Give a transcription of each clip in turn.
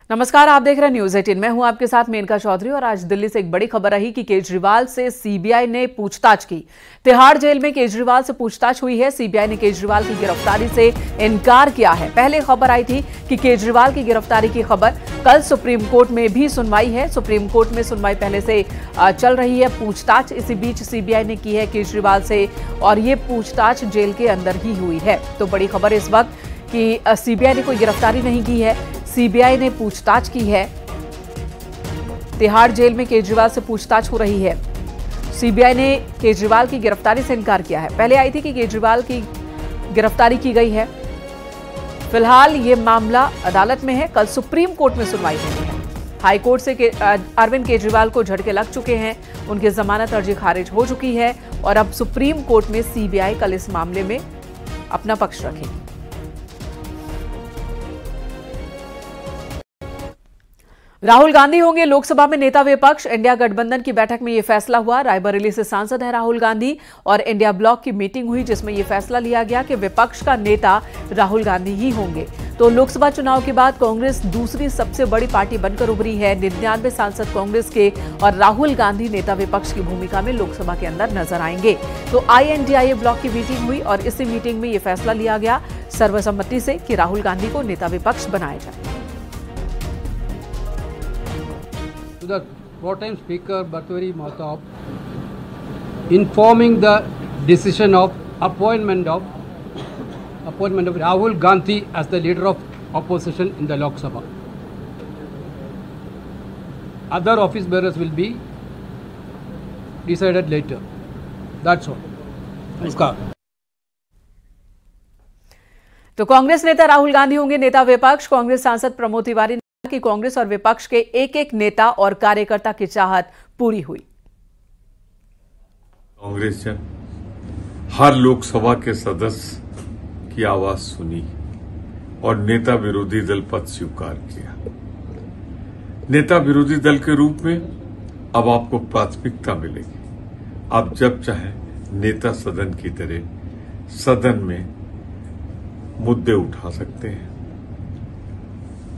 नमस्कार, आप देख रहे हैं न्यूज 18। मैं हूं आपके साथ मेनका चौधरी और आज दिल्ली से एक बड़ी खबर रही कि केजरीवाल से सीबीआई ने पूछताछ की। तिहाड़ जेल में केजरीवाल से पूछताछ हुई है। सीबीआई ने केजरीवाल की गिरफ्तारी से इनकार किया है। पहले खबर आई थी कि केजरीवाल की गिरफ्तारी की खबर। कल सुप्रीम कोर्ट में भी सुनवाई है। सुप्रीम कोर्ट में सुनवाई पहले से चल रही है। पूछताछ इसी बीच सीबीआई ने की है केजरीवाल से और ये पूछताछ जेल के अंदर ही हुई है। तो बड़ी खबर इस वक्त कि सीबीआई ने कोई गिरफ्तारी नहीं की है, सीबीआई ने पूछताछ की है। तिहाड़ जेल में केजरीवाल से पूछताछ हो रही है। सीबीआई ने केजरीवाल की गिरफ्तारी से इनकार किया है। पहले आई थी कि केजरीवाल की गिरफ्तारी की गई है। फिलहाल ये मामला अदालत में है। कल सुप्रीम कोर्ट में सुनवाई होनी है। हाई कोर्ट से अरविंद केजरीवाल को झटके लग चुके हैं। उनकी जमानत अर्जी खारिज हो चुकी है और अब सुप्रीम कोर्ट में सीबीआई कल इस मामले में अपना पक्ष रखेगी। राहुल गांधी होंगे लोकसभा में नेता विपक्ष। इंडिया गठबंधन की बैठक में यह फैसला हुआ। रायबरेली से सांसद है राहुल गांधी और इंडिया ब्लॉक की मीटिंग हुई जिसमें यह फैसला लिया गया कि विपक्ष का नेता राहुल गांधी ही होंगे। तो लोकसभा चुनाव के बाद कांग्रेस दूसरी सबसे बड़ी पार्टी बनकर उभरी है। 99 सांसद कांग्रेस के और राहुल गांधी नेता विपक्ष की भूमिका में लोकसभा के अंदर नजर आएंगे। तो INDIA ब्लॉक की मीटिंग हुई और इसी मीटिंग में यह फैसला लिया गया सर्वसम्मति से कि राहुल गांधी को नेता विपक्ष बनाया जाए। To the pro-time Speaker Bhartwari Mahtab, informing the decision of appointment of Rahul Gandhi as the leader of opposition in the Lok Sabha. Other office bearers will be decided later. That's all. Namaskar. तो कांग्रेस नेता राहुल गांधी होंगे नेता विपक्ष। कांग्रेस सांसद प्रमोद तिवारी कि कांग्रेस और विपक्ष के एक एक नेता और कार्यकर्ता की चाहत पूरी हुई। कांग्रेस ने हर लोकसभा के सदस्य की आवाज सुनी और नेता विरोधी दल पद स्वीकार किया। नेता विरोधी दल के रूप में अब आपको प्राथमिकता मिलेगी। आप जब चाहे नेता सदन की तरह सदन में मुद्दे उठा सकते हैं,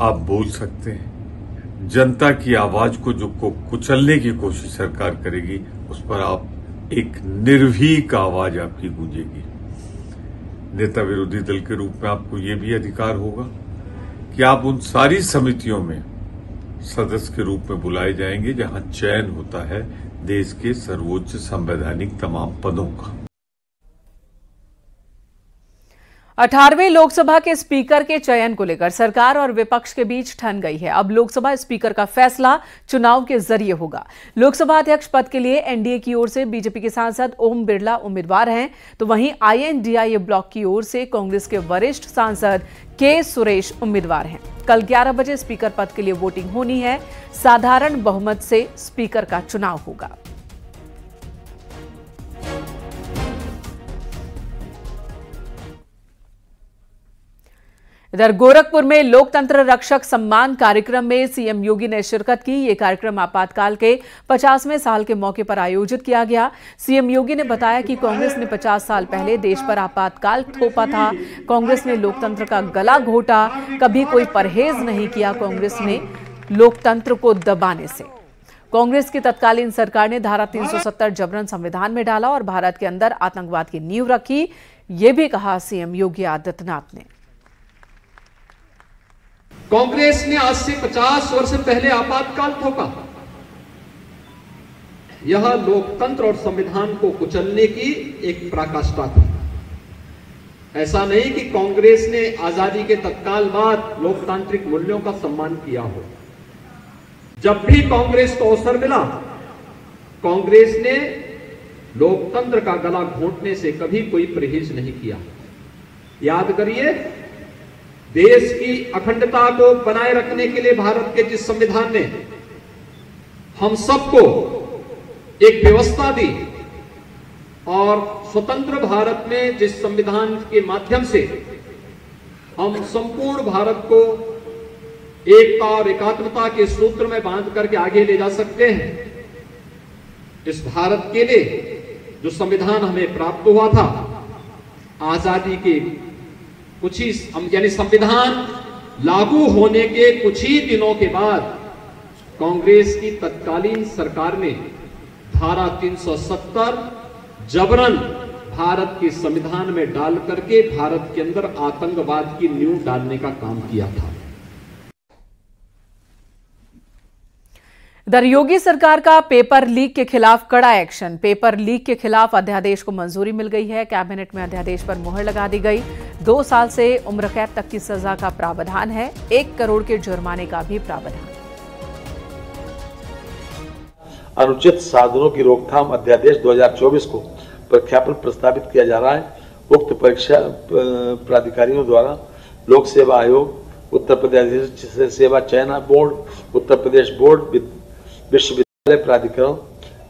आप बोल सकते हैं। जनता की आवाज को जो कुचलने की कोशिश सरकार करेगी उस पर आप एक निर्भीक आवाज आपकी गूंजेगी। नेता विरोधी दल के रूप में आपको ये भी अधिकार होगा कि आप उन सारी समितियों में सदस्य के रूप में बुलाए जाएंगे जहां चयन होता है देश के सर्वोच्च संवैधानिक तमाम पदों का। 18वें लोकसभा के स्पीकर के चयन को लेकर सरकार और विपक्ष के बीच ठन गई है। अब लोकसभा स्पीकर का फैसला चुनाव के जरिए होगा। लोकसभा अध्यक्ष पद के लिए एनडीए की ओर से बीजेपी के सांसद ओम बिरला उम्मीदवार हैं, तो वहीं INDIA ब्लॉक की ओर से कांग्रेस के वरिष्ठ सांसद के सुरेश उम्मीदवार हैं। कल 11 बजे स्पीकर पद के लिए वोटिंग होनी है। साधारण बहुमत से स्पीकर का चुनाव होगा। इधर गोरखपुर में लोकतंत्र रक्षक सम्मान कार्यक्रम में सीएम योगी ने शिरकत की। ये कार्यक्रम आपातकाल के 50वें साल के मौके पर आयोजित किया गया। सीएम योगी ने बताया कि कांग्रेस ने 50 साल पहले देश पर आपातकाल थोपा था। कांग्रेस ने लोकतंत्र का गला घोटा, कभी कोई परहेज नहीं किया कांग्रेस ने लोकतंत्र को दबाने से। कांग्रेस की तत्कालीन सरकार ने धारा 370 जबरन संविधान में डाला और भारत के अंदर आतंकवाद की नींव रखी। ये भी कहा सीएम योगी आदित्यनाथ ने। कांग्रेस ने आज से 50 वर्ष पहले आपातकाल थोपा। यह लोकतंत्र और संविधान को कुचलने की एक पराकाष्ठा थी। ऐसा नहीं कि कांग्रेस ने आजादी के तत्काल बाद लोकतांत्रिक मूल्यों का सम्मान किया हो। जब भी कांग्रेस को अवसर मिला, कांग्रेस ने लोकतंत्र का गला घोंटने से कभी कोई परहेज नहीं किया। याद करिए, देश की अखंडता को बनाए रखने के लिए भारत के जिस संविधान ने हम सबको एक व्यवस्था दी और स्वतंत्र भारत में जिस संविधान के माध्यम से हम संपूर्ण भारत को एकता और एकात्मता के सूत्र में बांध करके आगे ले जा सकते हैं, इस भारत के लिए जो संविधान हमें प्राप्त हुआ था आजादी के कुछ ही यानी संविधान लागू होने के कुछ ही दिनों के बाद कांग्रेस की तत्कालीन सरकार ने धारा 370 जबरन भारत के संविधान में डाल करके भारत के अंदर आतंकवाद की नींव डालने का काम किया था। इधर योगी सरकार का पेपर लीक के खिलाफ कड़ा एक्शन। पेपर लीक के खिलाफ अध्यादेश को मंजूरी मिल गई है। कैबिनेट में अध्यादेश पर मुहर लगा दी गई। 2 साल से उम्र कैद तक की सजा का प्रावधान है। 1 करोड़ के जुर्माने का भी प्रावधान। अनुचित साधनों की रोकथाम अध्यादेश 2024 को प्रख्यापन प्रस्तावित किया जा रहा है। उक्त परीक्षा प्राधिकारियों द्वारा लोक सेवा आयोग, उत्तर प्रदेश सेवा चयन बोर्ड, उत्तर प्रदेश बोर्ड, विश्वविद्यालय प्राधिकरण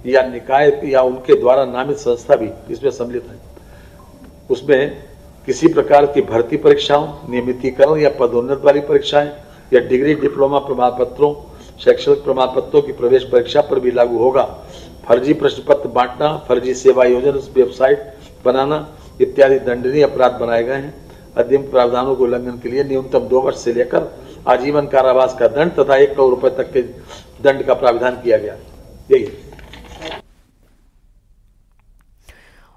या निकाय या उनके द्वारा नामित संस्था भी इसमें सम्मिलित है। उसमें किसी प्रकार की भर्ती परीक्षाओं, नियमितीकरण या पदोन्नति वाली परीक्षाएं या डिग्री डिप्लोमा प्रमाण पत्रों, शैक्षणिक प्रमाण पत्रों की प्रवेश परीक्षा पर भी लागू होगा। फर्जी प्रश्न पत्र बांटना, फर्जी सेवा योजना वेबसाइट बनाना इत्यादि दंडनीय अपराध बनाए गए हैं। अधिनियम प्रावधानों के उल्लंघन के लिए न्यूनतम 2 वर्ष से लेकर आजीवन कारावास का दंड तथा 1 करोड़ रुपए तक के दंड का प्रावधान किया गया। यही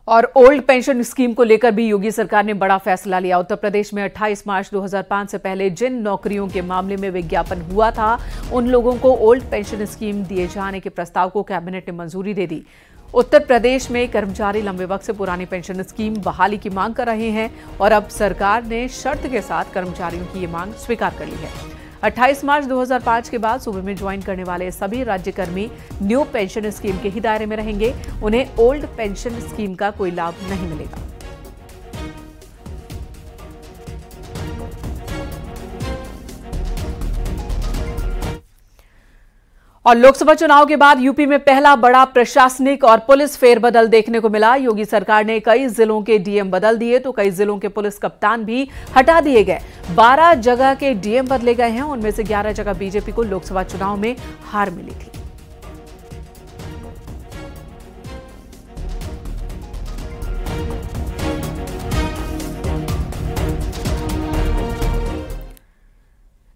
और ओल्ड पेंशन स्कीम को लेकर भी योगी सरकार ने बड़ा फैसला लिया। उत्तर प्रदेश में 28 मार्च 2005 से पहले जिन नौकरियों के मामले में विज्ञापन हुआ था, उन लोगों को ओल्ड पेंशन स्कीम दिए जाने के प्रस्ताव को कैबिनेट ने मंजूरी दे दी। उत्तर प्रदेश में कर्मचारी लंबे वक्त से पुरानी पेंशन स्कीम बहाली की मांग कर रहे हैं और अब सरकार ने शर्त के साथ कर्मचारियों की ये मांग स्वीकार कर ली है। 28 मार्च 2005 के बाद सूबे में ज्वाइन करने वाले सभी राज्यकर्मी न्यू पेंशन स्कीम के ही दायरे में रहेंगे। उन्हें ओल्ड पेंशन स्कीम का कोई लाभ नहीं मिलेगा। और लोकसभा चुनाव के बाद यूपी में पहला बड़ा प्रशासनिक और पुलिस फेरबदल देखने को मिला। योगी सरकार ने कई जिलों के डीएम बदल दिए तो कई जिलों के पुलिस कप्तान भी हटा दिए गए। 12 जगह के डीएम बदले गए हैं। उनमें से 11 जगह बीजेपी को लोकसभा चुनाव में हार मिली थी।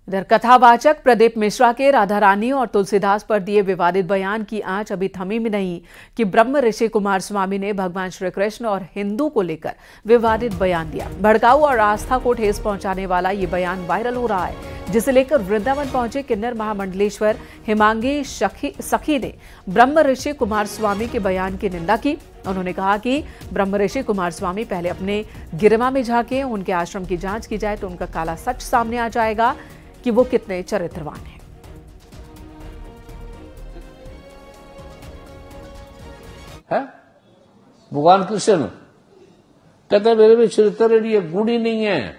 इधर कथावाचक प्रदीप मिश्रा के राधा रानी और तुलसीदास पर दिए विवादित बयान की आंच अभी थमी भी नहीं कि ब्रह्म ऋषि कुमार स्वामी ने भगवान श्री कृष्ण और हिंदू को लेकर विवादित बयान दिया। भड़काऊ और आस्था को ठेस पहुंचाने वाला ये बयान वायरल हो रहा है, जिसे लेकर वृंदावन पहुंचे किन्नर महामंडलेश्वर हिमांगी सखी ने ब्रह्म ऋषि कुमार स्वामी के बयान की निंदा की। उन्होंने कहा कि ब्रह्म ऋषि कुमार स्वामी पहले अपने गिरमा में झांके, उनके आश्रम की जांच की जाए तो उनका काला सच सामने आ जाएगा कि वो कितने चरित्रवान हैं। भगवान कृष्ण कहते मेरे में चरित्र नहीं है, गुण ही नहीं है।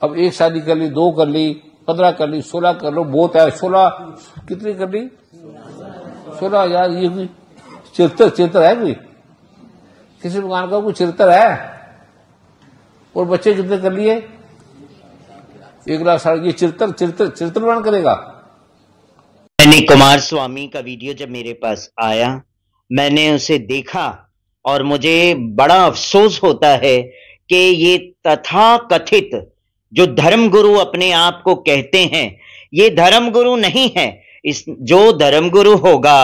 अब 1 शादी कर ली, 2 कर ली, 15 कर ली, 16 कर लो, बहुत है। 16 कितनी कर ली? 16 यार, ये चरित्र है कोई? किसी भगवान का कोई चरित्र है? और बच्चे कितने कर लिए? 1 लाख साढ़े। ये चरित्रवान करेगा। मैंने कुमार स्वामी का वीडियो जब मेरे पास आया, मैंने उसे देखा और मुझे बड़ा अफसोस होता है कि ये तथाकथित जो धर्मगुरु अपने आप को कहते हैं, ये धर्मगुरु नहीं है। जो धर्मगुरु होगा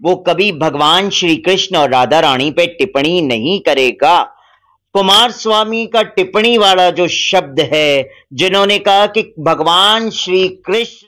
वो कभी भगवान श्री कृष्ण और राधा रानी पे टिप्पणी नहीं करेगा। कुमार स्वामी का टिप्पणी वाला जो शब्द है, जिन्होंने कहा कि भगवान श्री कृष्ण